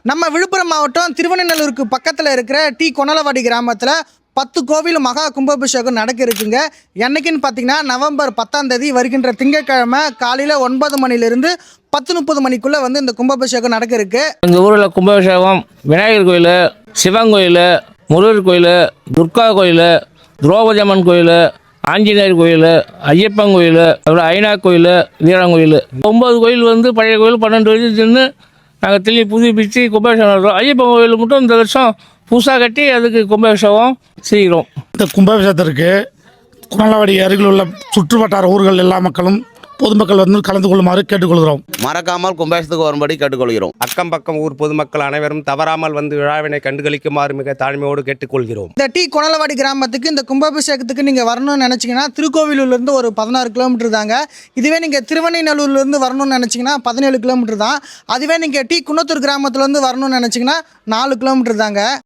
நம்ம விழுப்புரம் மாவட்டம் திருவண்ணநல்லூருக்கு பக்கத்தில் இருக்கிற டி கொணலவாடி கிராமத்தில் 10 கோவில் மகா கும்பாபிஷேகம் நடக்க இருக்குங்க. என்னைக்குன்னு பார்த்தீங்கன்னா நவம்பர் 10ஆம் தேதி வருகின்ற திங்கட்கிழமை காலையில் 9 மணிலேருந்து 10:30 மணிக்குள்ளே வந்து இந்த கும்பாபிஷேகம் நடக்க இருக்கு. எங்கள் ஊரில் கும்பாபிஷேகம் விநாயகர் கோயில், சிவன் கோயில், முருகர் கோயில், துர்கா கோயில், திரௌபதி அம்மன் கோயில், ஆஞ்சநேயர் கோயில், ஐயப்பன் கோயில், அப்புறம் ஐநா கோயில், வீரன் கோயில் 9 கோயில் வந்து பழைய கோயில் 12 வருஷத்துலேருந்து நாங்கள் திரும்பி புதுப்பிச்சு கும்பாபிஷேகம் நடத்துகிறோம். ஐயப்பன் கோயில் மட்டும் இந்த வருஷம் புதுசாக கட்டி அதுக்கு கும்பாபிஷேகம் செய்கிறோம். இந்த கும்பாபிஷேகத்திற்கு கொணலவாடி அருகில் உள்ள சுற்று வட்டார ஊர்கள் எல்லா மக்களும் பொதுமக்கள் வந்து கலந்து கொள்ளுமாறு கேட்டுக்கொள்கிறோம். மறக்காமல் கும்பாபிஷேகத்துக்கு வரும்படி கேட்டுக்கொள்கிறோம். அக்கம் பக்கம் ஊர் பொதுமக்கள் அனைவரும் தவறாமல் வந்து விழாவினை கண்டுகளிக்குமாறு மிக தாழ்மையோடு கேட்டுக்கொள்கிறோம். இந்த டி கொணலவாடி கிராமத்துக்கு இந்த கும்பாபிஷேகத்துக்கு நீங்கள் வரணும்னு நினச்சிங்கன்னா திருக்கோவிலூர்லேருந்து ஒரு 16 கிலோமீட்டர் தாங்க. இதுவே நீங்கள் திருவண்ணநல்லூர்லேருந்து வரணும்னு நினச்சிங்கன்னா 17 கிலோமீட்டர் தான். அதுவே நீங்கள் டி குன்னத்தூர் கிராமத்துலேருந்து வரணும்னு நினச்சிங்கன்னா 4 கிலோமீட்டர் தாங்க.